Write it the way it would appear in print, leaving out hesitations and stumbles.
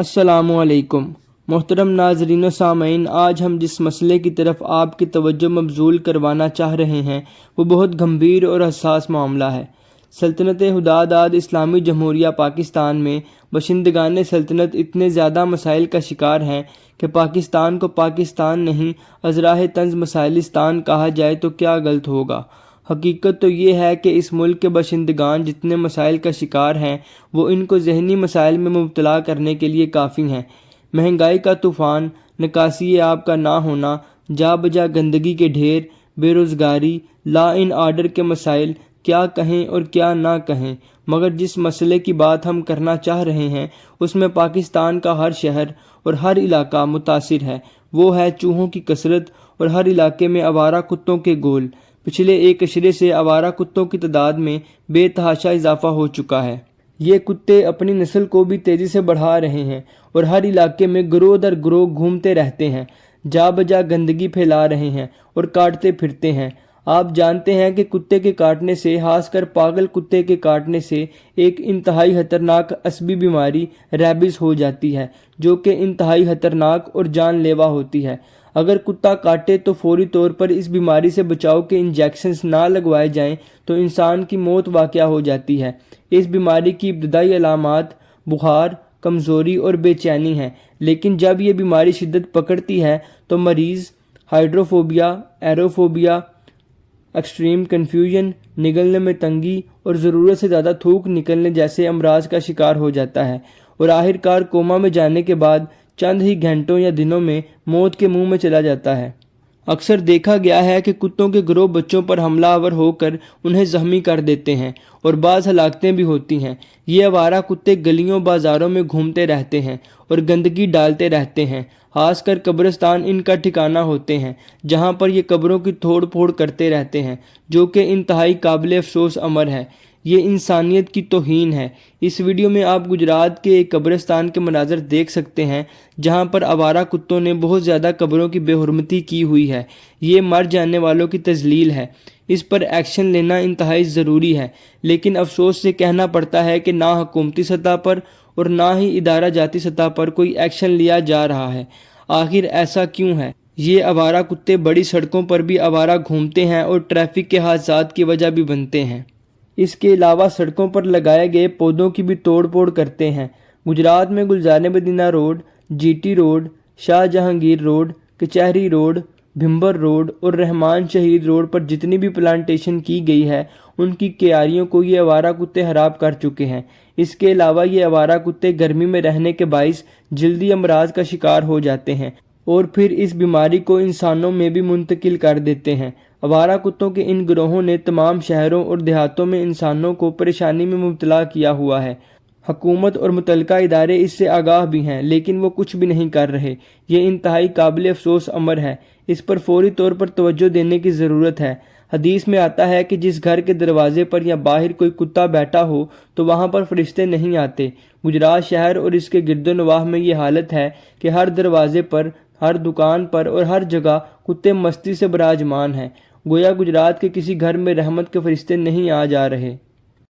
السلام علیکم محترم ناظرین و سامعین، آج ہم جس مسئلے کی طرف آپ کی توجہ مبذول کروانا چاہ رہے ہیں وہ بہت گمبھیر اور حساس معاملہ ہے۔ سلطنت ہداداد اسلامی جمہوریہ پاکستان میں باشندگان سلطنت اتنے زیادہ مسائل کا شکار ہیں کہ پاکستان کو پاکستان نہیں ازراہ طنز مسائلستان کہا جائے تو کیا غلط ہوگا۔ حقیقت تو یہ ہے کہ اس ملک کے باشندگان جتنے مسائل کا شکار ہیں وہ ان کو ذہنی مسائل میں مبتلا کرنے کے لیے کافی ہیں۔ مہنگائی کا طوفان، نکاسی آب کا نہ ہونا، جا بجا گندگی کے ڈھیر، بے روزگاری، لا اینڈ آرڈر کے مسائل، کیا کہیں اور کیا نہ کہیں، مگر جس مسئلے کی بات ہم کرنا چاہ رہے ہیں اس میں پاکستان کا ہر شہر اور ہر علاقہ متاثر ہے۔ وہ ہے چوہوں کی کثرت اور ہر علاقے میں آوارہ کتوں کے گول۔ پچھلے ایک عشرے سے آوارہ کتوں کی تعداد میں بے تحاشا اضافہ ہو چکا ہے۔ یہ کتے اپنی نسل کو بھی تیزی سے بڑھا رہے ہیں اور ہر علاقے میں گروہ در گروہ گھومتے رہتے ہیں، جا بجا گندگی پھیلا رہے ہیں اور کاٹتے پھرتے ہیں۔ آپ جانتے ہیں کہ کتے کے کاٹنے سے، خاص کر پاگل کتے کے کاٹنے سے، ایک انتہائی خطرناک عصبی بیماری ریبز ہو جاتی ہے جو کہ انتہائی خطرناک اور جان لیوا ہوتی ہے۔ اگر کتا کاٹے تو فوری طور پر اس بیماری سے بچاؤ کے انجیکشنز نہ لگوائے جائیں تو انسان کی موت واقع ہو جاتی ہے۔ اس بیماری کی ابتدائی علامات بخار، کمزوری اور بے چینی ہیں، لیکن جب یہ بیماری شدت پکڑتی ہے تو مریض ہائیڈروفوبیا، ایروفوبیا، ایکسٹریم کنفیوژن، نگلنے میں تنگی اور ضرورت سے زیادہ تھوک نکلنے جیسے امراض کا شکار ہو جاتا ہے اور آخرکار کوما میں جانے کے بعد چند ہی گھنٹوں یا دنوں میں موت کے منہ میں چلا جاتا ہے۔ اکثر دیکھا گیا ہے کہ کتوں کے گروہ بچوں پر حملہ آور ہو کر انہیں زخمی کر دیتے ہیں اور بعض ہلاکتیں بھی ہوتی ہیں۔ یہ آوارہ کتے گلیوں بازاروں میں گھومتے رہتے ہیں اور گندگی ڈالتے رہتے ہیں، خاص کر قبرستان ان کا ٹھکانہ ہوتے ہیں جہاں پر یہ قبروں کی توڑ پھوڑ کرتے رہتے ہیں، جو کہ انتہائی قابل افسوس امر ہے۔ یہ انسانیت کی توہین ہے۔ اس ویڈیو میں آپ گجرات کے ایک قبرستان کے مناظر دیکھ سکتے ہیں جہاں پر آوارہ کتوں نے بہت زیادہ قبروں کی بے حرمتی کی ہوئی ہے۔ یہ مر جانے والوں کی تذلیل ہے۔ اس پر ایکشن لینا انتہائی ضروری ہے، لیکن افسوس سے کہنا پڑتا ہے کہ نہ حکومتی سطح پر اور نہ ہی ادارہ جاتی سطح پر کوئی ایکشن لیا جا رہا ہے۔ آخر ایسا کیوں ہے؟ یہ آوارہ کتے بڑی سڑکوں پر بھی آوارہ گھومتے ہیں اور ٹریفک کے حادثات کی وجہ بھی بنتے ہیں۔ اس کے علاوہ سڑکوں پر لگائے گئے پودوں کی بھی توڑ پھوڑ کرتے ہیں۔ گجرات میں گلزار مدینہ روڈ، جی ٹی روڈ، شاہ جہانگیر روڈ، کچہری روڈ، بھمبر روڈ اور رحمان شہید روڈ پر جتنی بھی پلانٹیشن کی گئی ہے ان کی کیاریوں کو یہ آوارہ کتے خراب کر چکے ہیں۔ اس کے علاوہ یہ آوارہ کتے گرمی میں رہنے کے باعث جلدی امراض کا شکار ہو جاتے ہیں اور پھر اس بیماری کو انسانوں میں بھی منتقل کر دیتے ہیں۔ آوارہ کتوں کے ان گروہوں نے تمام شہروں اور دیہاتوں میں انسانوں کو پریشانی میں مبتلا کیا ہوا ہے۔ حکومت اور متعلقہ ادارے اس سے آگاہ بھی ہیں لیکن وہ کچھ بھی نہیں کر رہے۔ یہ انتہائی قابل افسوس امر ہے۔ اس پر فوری طور پر توجہ دینے کی ضرورت ہے۔ حدیث میں آتا ہے کہ جس گھر کے دروازے پر یا باہر کوئی کتا بیٹھا ہو تو وہاں پر فرشتے نہیں آتے۔ گجرات شہر اور اس کے گرد و نواح میں یہ حالت ہے کہ ہر دروازے پر، ہر دکان پر اور ہر جگہ کتے مستی سے براجمان ہیں، گویا گجرات کے کسی گھر میں رحمت کے فرشتے نہیں آ جا رہے۔